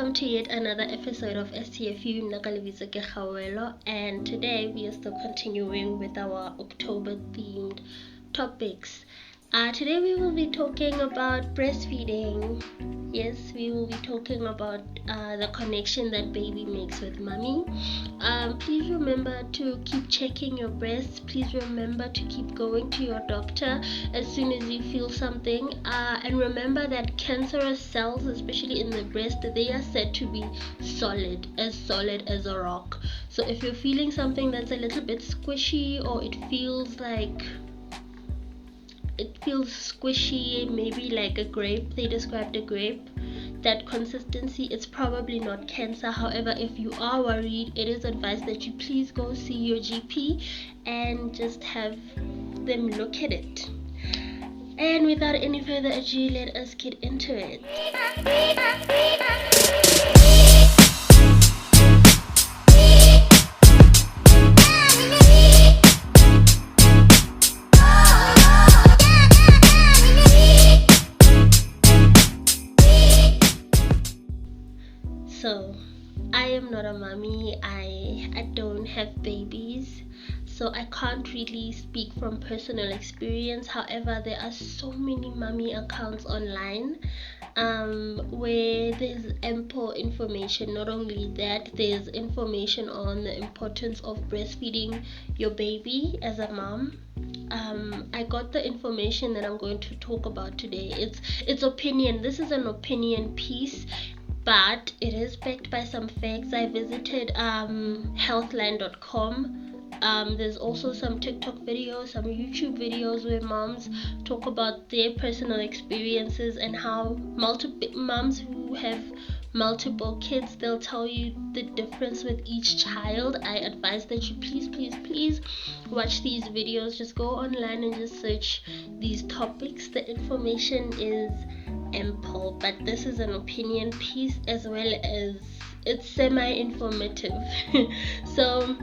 welcome to yet another episode of STFU Nakaliviza Kegawelo, and today we are still continuing with our October themed topics. Today we will be talking about breastfeeding. Yes, we will be talking about the connection that baby makes with mommy. Please remember to keep checking your breasts. Please remember to keep going to your doctor as soon as you feel something. And remember that cancerous cells, especially in the breast, they are said to be solid as a rock. So if you're feeling something that's a little bit squishy, or it feels squishy, maybe like a grape, they described a grape, that consistency, it's probably not cancer. However, if you are worried, it is advised that you please go see your GP and just have them look at it. And without any further ado, let us get into it. So, I am not a mommy. I don't have babies, so I can't really speak from personal experience. However, there are so many mommy accounts online where there's ample information. Not only that, there's information on the importance of breastfeeding your baby as a mom. I got the information that I'm going to talk about today. It's opinion. This is an opinion piece, but it is backed by some facts. I visited healthline.com. There's also some TikTok videos, some YouTube videos where moms talk about their personal experiences and how multiple moms who have multiple kids, they'll tell you the difference with each child. I advise that you please watch these videos. Just go online and just search these topics. The information is ample, but this is an opinion piece as well as it's semi-informative. So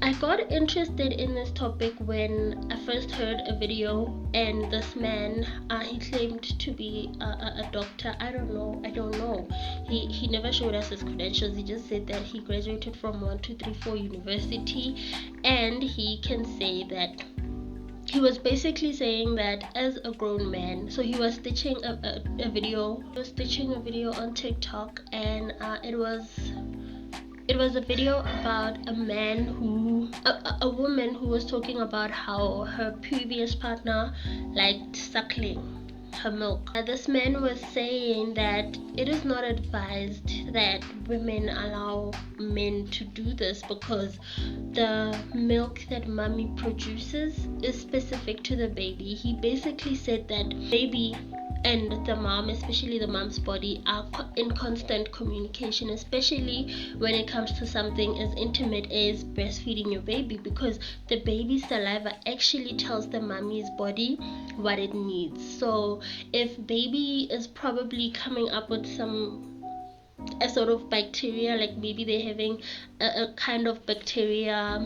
I got interested in this topic when I first heard a video, and this man, he claimed to be a doctor. I don't know. He never showed us his credentials. He just said that he graduated from 1234 university, and he can say that he was basically saying that as a grown man. So he was stitching a video. He was stitching a video on TikTok, and it was a video about a woman who was talking about how her previous partner liked suckling her milk. This man was saying that it is not advised that women allow men to do this because the milk that mommy produces is specific to the baby. He basically said that baby and the mom, especially the mom's body, are in constant communication, especially when it comes to something as intimate as breastfeeding your baby, because the baby's saliva actually tells the mommy's body what it needs. So if baby is probably coming up with a sort of bacteria, like maybe they're having a kind of bacteria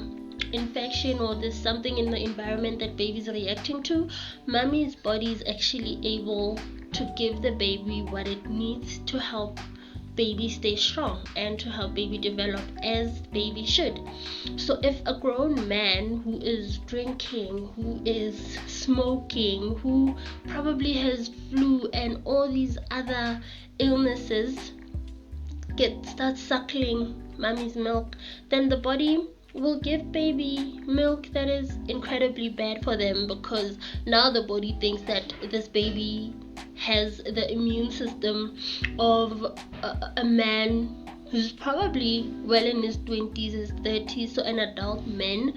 infection, or there's something in the environment that baby's reacting to, mommy's body is actually able to give the baby what it needs to help baby stay strong and to help baby develop as baby should. So if a grown man who is drinking, who is smoking, who probably has flu and all these other illnesses starts suckling mommy's milk, then the body will give baby milk that is incredibly bad for them, because now the body thinks that this baby has the immune system of a man who's probably well in his 20s, his 30s, so an adult man,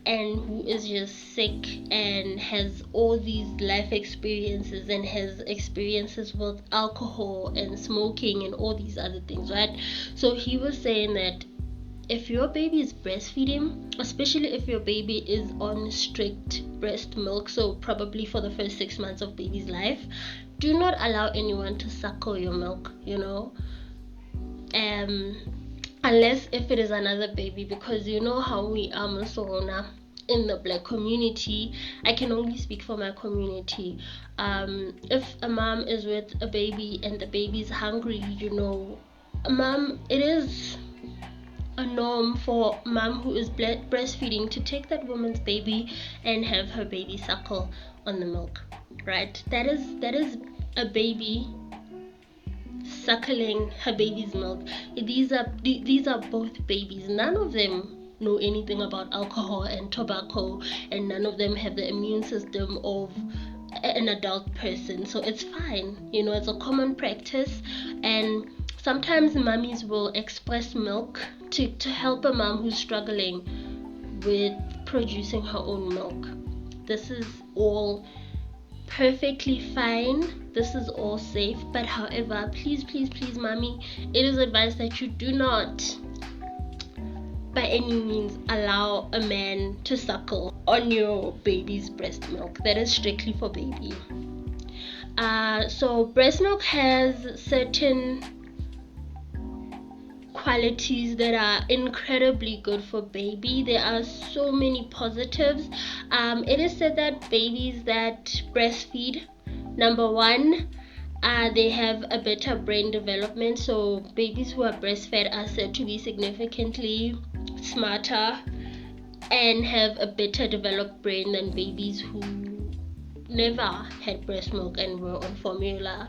and who is just sick and has all these life experiences and has experiences with alcohol and smoking and all these other things, right? So he was saying that if your baby is breastfeeding, especially if your baby is on strict breast milk, so probably for the first 6 months of baby's life, do not allow anyone to suckle your milk, unless if it is another baby, because you know how we are, Masona. in the black community, I can only speak for my community. If a mom is with a baby and the baby is hungry, it is a norm for mom who is breastfeeding to take that woman's baby and have her baby suckle on the milk, right? That is a baby suckling her baby's milk. These are both babies. None of them know anything about alcohol and tobacco, and none of them have the immune system of an adult person, so it's fine. It's a common practice, and sometimes mummies will express milk to help a mom who's struggling with producing her own milk. This is all perfectly fine. This is all safe. But however, please, please, please, mommy, it is advised that you do not by any means allow a man to suckle on your baby's breast milk. That is strictly for baby. So breast milk has certain qualities that are incredibly good for baby. There are so many positives. It is said that babies that breastfeed, number one, they have a better brain development. So babies who are breastfed are said to be significantly smarter and have a better developed brain than babies who never had breast milk and were on formula.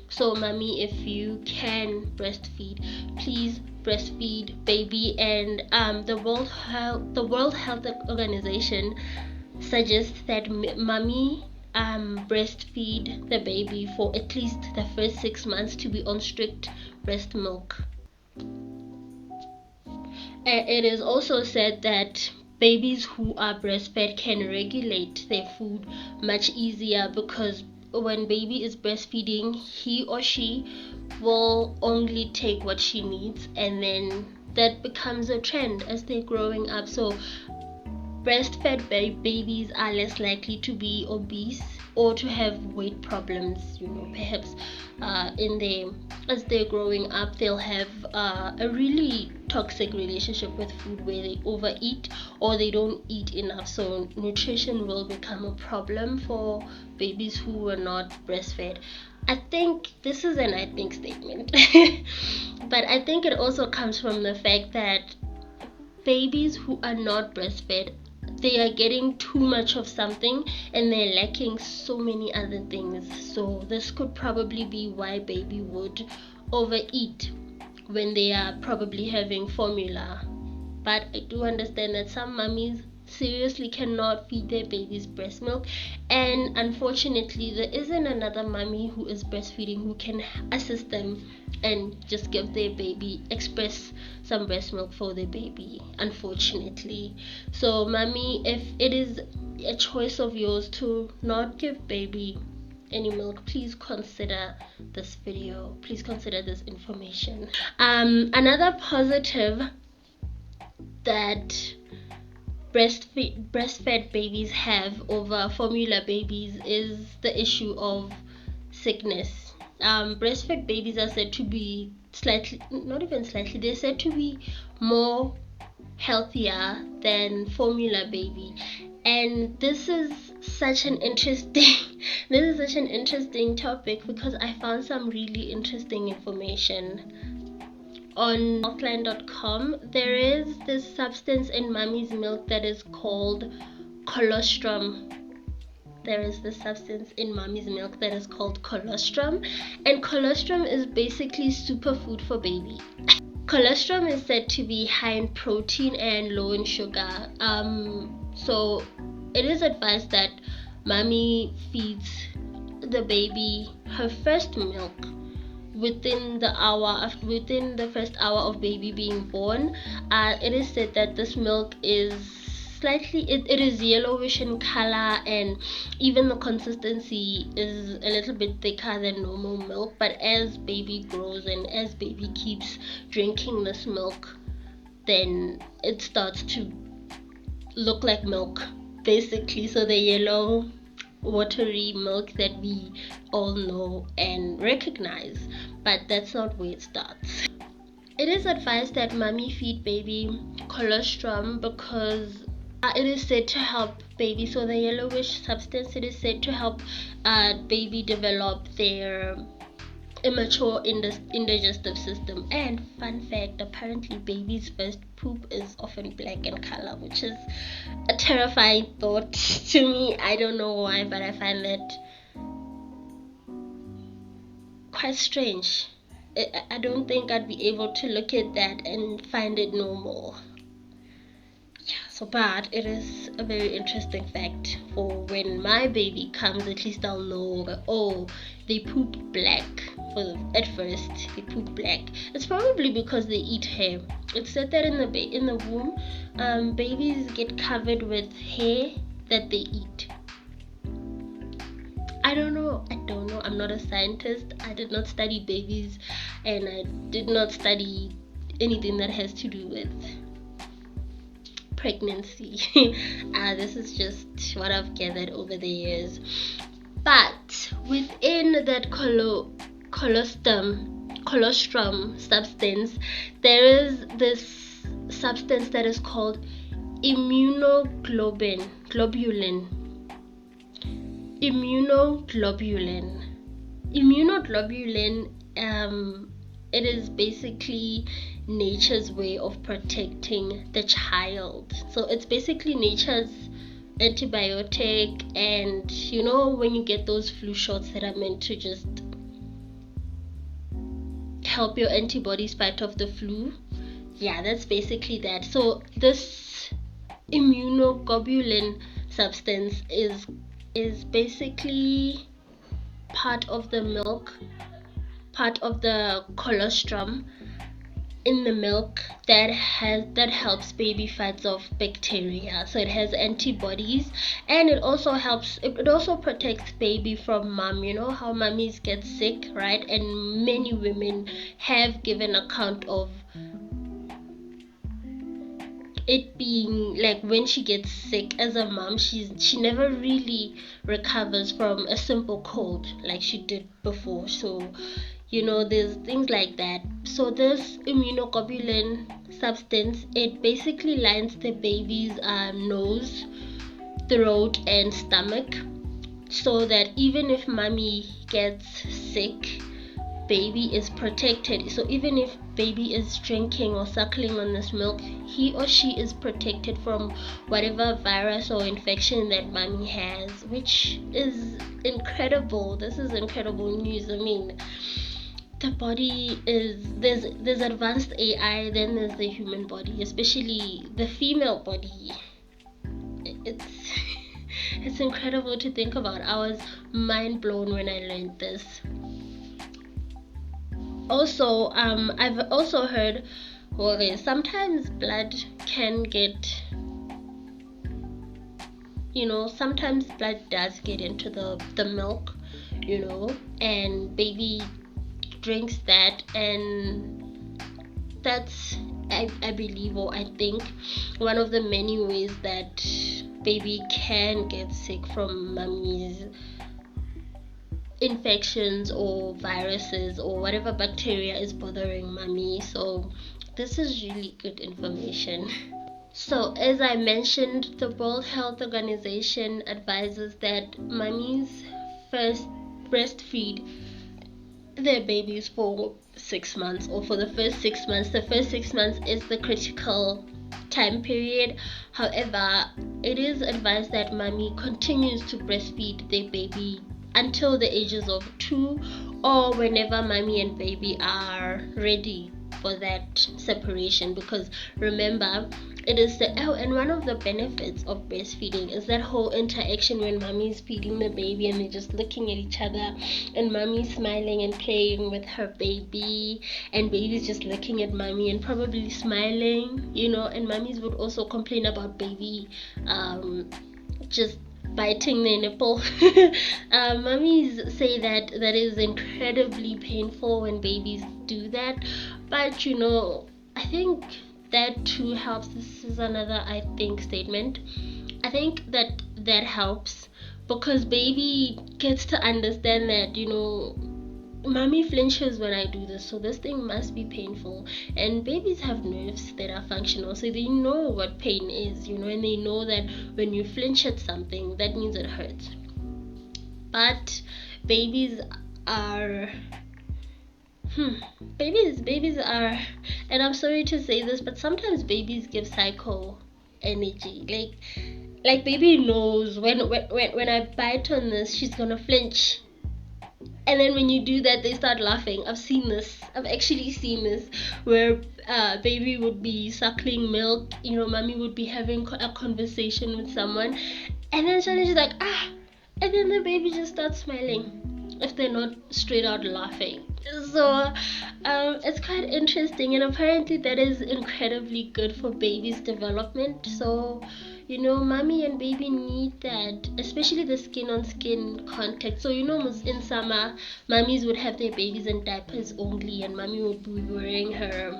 So mommy, if you can breastfeed, please breastfeed baby. And the World Health Organization suggests that mommy breastfeed the baby for at least the first 6 months to be on strict breast milk. It is also said that babies who are breastfed can regulate their food much easier, because when baby is breastfeeding, he or she will only take what she needs, and then that becomes a trend as they're growing up. So breastfed babies are less likely to be obese or to have weight problems. Perhaps as they're growing up, they'll have a really toxic relationship with food where they overeat or they don't eat enough. So nutrition will become a problem for babies who were not breastfed. I think this is an I think statement, but I think it also comes from the fact that babies who are not breastfed, they are getting too much of something and they're lacking so many other things. So this could probably be why baby would overeat when they are probably having formula. But I do understand that some mummies seriously cannot feed their babies breast milk, and unfortunately there isn't another mummy who is breastfeeding who can assist them and just give their baby, express some breast milk for their baby, unfortunately. So mummy, if it is a choice of yours to not give baby any milk, please consider this video, please consider this information. Another positive that breastfed babies have over formula babies is the issue of sickness. Breastfed babies are said to be they're said to be more healthier than formula baby. And this is such an interesting topic, because I found some really interesting information on healthline.com. There is this substance in mommy's milk that is called colostrum. And colostrum is basically superfood for baby. Colostrum is said to be high in protein and low in sugar. So it is advised that mommy feeds the baby her first milk within the first hour of baby being born. It is said that this milk is it is yellowish in color, and even the consistency is a little bit thicker than normal milk. But as baby grows and as baby keeps drinking this milk, then it starts to look like milk, basically. So the yellow watery milk that we all know and recognize, but that's not where it starts. It is advised that mommy feed baby colostrum because It is said to help baby. So the yellowish substance, it is said to help baby develop their immature indigestive system. And fun fact, apparently baby's first poop is often black in color, which is a terrifying thought to me. I don't know why, but I find that quite strange. I don't think I'd be able to look at that and find it normal. Yeah, so but it is a very interesting fact. For when my baby comes, at least I'll know that, oh, they poop black. At first they poop black. It's probably because they eat hair. It's said that in the womb, babies get covered with hair that they eat. I don't know. I'm not a scientist. I did not study babies, and I did not study anything that has to do with pregnancy. This is just what I've gathered over the years. But within that colostrum substance, there is this substance that is called immunoglobulin. Immunoglobulin, it is basically nature's way of protecting the child. So it's basically nature's antibiotic. And you know, when you get those flu shots that are meant to just help your antibodies fight off the flu, yeah, that's basically that. So this immunoglobulin substance is basically part of the milk, part of the colostrum in the milk that helps baby fights off bacteria. So it has antibodies, and it also protects baby from mom. You know how mummies get sick, right? And many women have given account of it being like, when she gets sick as a mom, she never really recovers from a simple cold like she did before. So you know, there's things like that. So this immunoglobulin substance, it basically lines the baby's nose, throat, and stomach, so that even if mommy gets sick, baby is protected. So even if baby is drinking or suckling on this milk, he or she is protected from whatever virus or infection that mommy has, which is incredible. This is incredible news. I mean, the body is, there's advanced AI, then there's the human body, especially the female body. It's it's incredible to think about. I was mind blown when I learned this. Also, I've also heard, okay, sometimes blood can get, you know, sometimes blood does get into the milk, you know, and baby drinks that, and that's, I believe, or I think, one of the many ways that baby can get sick from mommy's infections or viruses or whatever bacteria is bothering mommy. So this is really good information. So as I mentioned, the World Health Organization advises that mummies first breastfeed their babies for 6 months, or for the first 6 months. The first 6 months is the critical time period. However, it is advised that mommy continues to breastfeed their baby until the ages of 2, or whenever mommy and baby are ready for that separation. Because remember, it is and one of the benefits of breastfeeding is that whole interaction when mommy is feeding the baby and they're just looking at each other, and mommy smiling and playing with her baby, and baby's just looking at mommy and probably smiling, you know. And mummies would also complain about baby just biting their nipple. Mummies say that is incredibly painful when babies do that, but you know, I think that too helps. This is another, I think, statement. I think that helps because baby gets to understand that, you know, mommy flinches when I do this, so this thing must be painful. And babies have nerves that are functional, so they know what pain is, and they know that when you flinch at something, that means it hurts. But babies are babies are, and I'm sorry to say this, but sometimes babies give psycho energy. Like baby knows when I bite on this, she's gonna flinch. And then when you do that, they start laughing. I've actually seen this, where baby would be suckling milk, mommy would be having a conversation with someone, and then suddenly she's like, ah, and then the baby just starts smiling if they're not straight out laughing. So it's quite interesting, and apparently that is incredibly good for baby's development. So mommy and baby need that, especially the skin on skin contact. So in summer, mummies would have their babies in diapers only, and mommy would be wearing her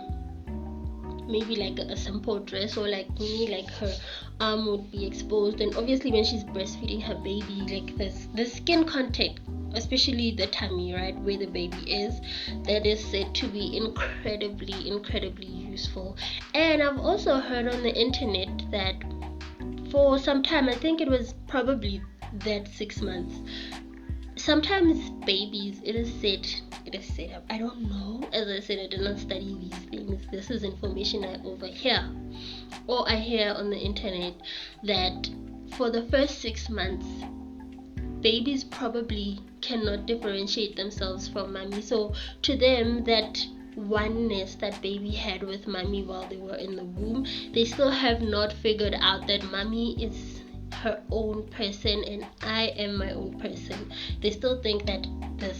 maybe like a simple dress, or like me, like her arm would be exposed. And obviously when she's breastfeeding her baby, like the skin contact, especially the tummy, right, where the baby is, that is said to be incredibly useful. And I've also heard on the internet that for some time, I think it was probably that 6 months, sometimes babies, it is said, I don't know, as I said, I did not study these things, this is information I overhear or I hear on the internet, that for the first 6 months, babies probably cannot differentiate themselves from mommy. So to them, that oneness that baby had with mommy while they were in the womb, they still have not figured out that mommy is her own person and I am my own person. They still think that this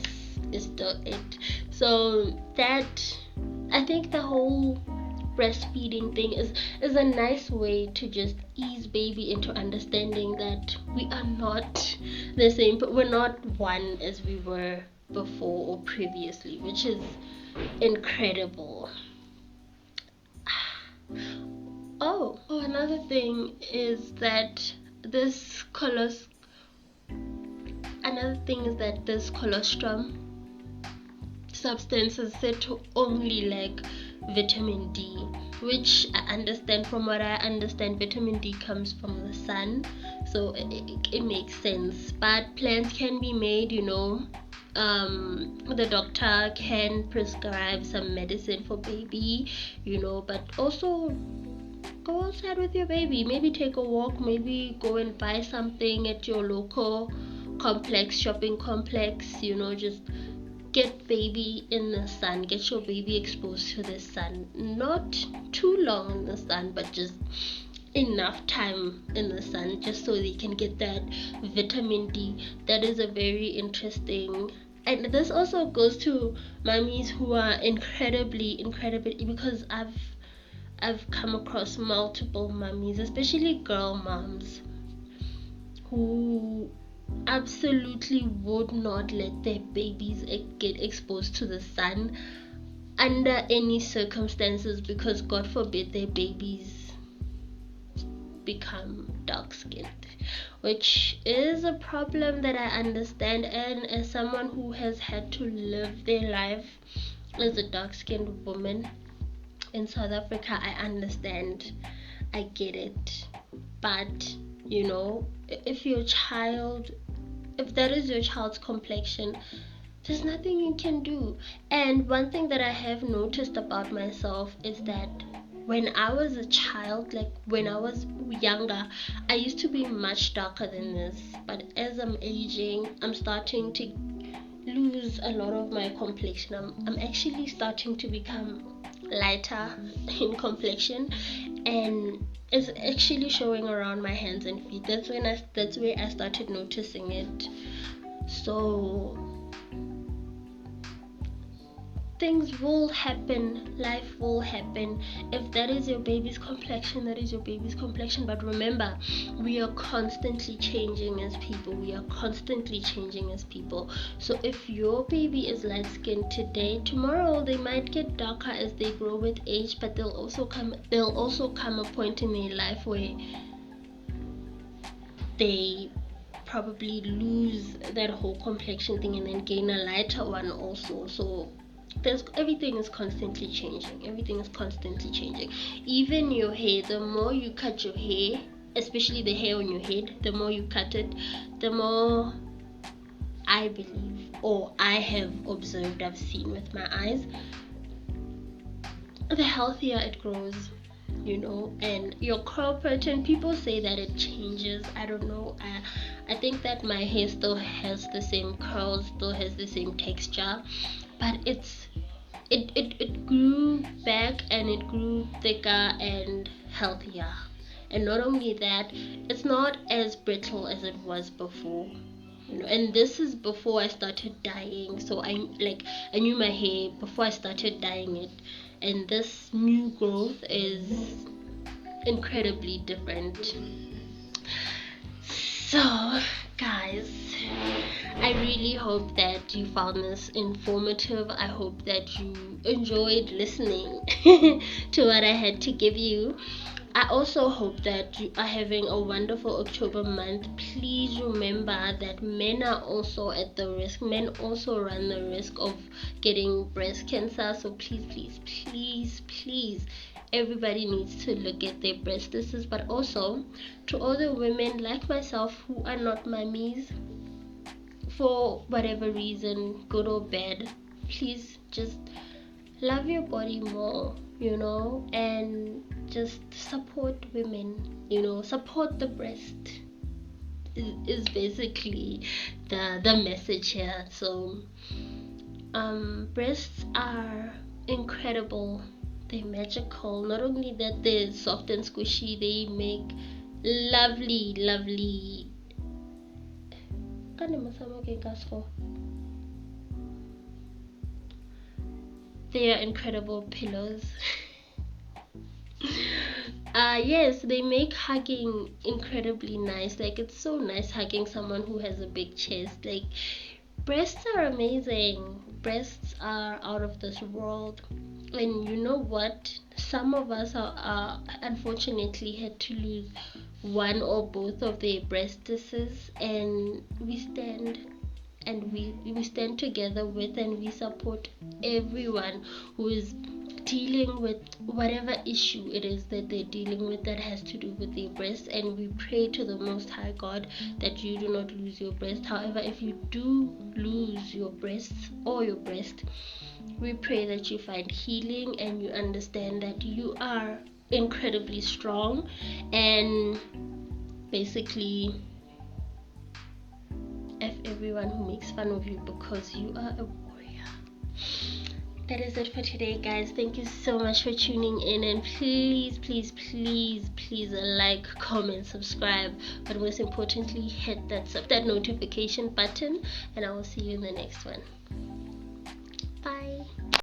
is still it. So that, I think the whole breastfeeding thing is a nice way to just ease baby into understanding that we are not the same, but we're not one as we were before or previously, which is incredible. Another thing is that this colostrum substance is said to only lack vitamin D, which I understand. From what I understand, vitamin D comes from the sun, so it makes sense. But plans can be made, the doctor can prescribe some medicine for baby, but also go outside with your baby, maybe take a walk, maybe go and buy something at your local shopping complex, just get baby in the sun, get your baby exposed to the sun, not too long in the sun, but just enough time in the sun, just so they can get that vitamin D. That is a very interesting, and this also goes to mummies who are incredibly, because I've come across multiple mummies, especially girl moms, who absolutely would not let their babies get exposed to the sun under any circumstances, because God forbid their babies become dark skinned, which is a problem that I understand. And as someone who has had to live their life as a dark skinned woman in South Africa, I understand, I get it. But if that is your child's complexion, there's nothing you can do. And one thing that I have noticed about myself is that when I was a child, like when I was younger, I used to be much darker than this. But as I'm aging, I'm starting to lose a lot of my complexion. I'm actually starting to become lighter in complexion, and it's actually showing around my hands and feet. That's where I started noticing it. So things will happen, life will happen. If that is your baby's complexion, that is your baby's complexion. But remember, we are constantly changing as people. So if your baby is light skinned today, tomorrow they might get darker as they grow with age, but there'll also come a point in their life where they probably lose that whole complexion thing and then gain a lighter one also. So everything is constantly changing. Everything is constantly changing. Even your hair, the more you cut your hair, especially the hair on your head, the more you cut it, the more, I believe, or I have observed, I've seen with my eyes, the healthier it grows, and your curl pattern, people say that it changes. I don't know. I think that my hair still has the same curls, still has the same texture, but it grew back and it grew thicker and healthier. And not only that, it's not as brittle as it was before. And this is before I started dyeing. So I knew my hair before I started dyeing it, and this new growth is incredibly different. So guys, I really hope that you found this informative. I hope that you enjoyed listening to what I had to give you. I also hope that you are having a wonderful October month. Please remember that men are also at the risk. Men also run the risk of getting breast cancer. So please, everybody needs to look at their breast diseases. But also, to all the women like myself who are not mummies, for whatever reason, good or bad, please just love your body more, and just support women, support the breast is basically the message here. So breasts are incredible, they're magical. Not only that, they're soft and squishy, they make lovely they are incredible pillows. Yes, they make hugging incredibly nice. Like, it's so nice hugging someone who has a big chest. Like, breasts are amazing. Breasts are out of this world. And you know what? Some of us are unfortunately had to lose one or both of their breastises, and we stand we stand together with, and we support everyone who is dealing with whatever issue it is that they're dealing with that has to do with their breast. And we pray to the Most High God that you do not lose your breast. However, if you do lose your breasts or your breast, we pray that you find healing and you understand that you are incredibly strong, and basically F everyone who makes fun of you, because you are a warrior. That is it for today, guys. Thank you so much for tuning in, and please like, comment, subscribe, but most importantly, hit that notification button, and I will see you in the next one.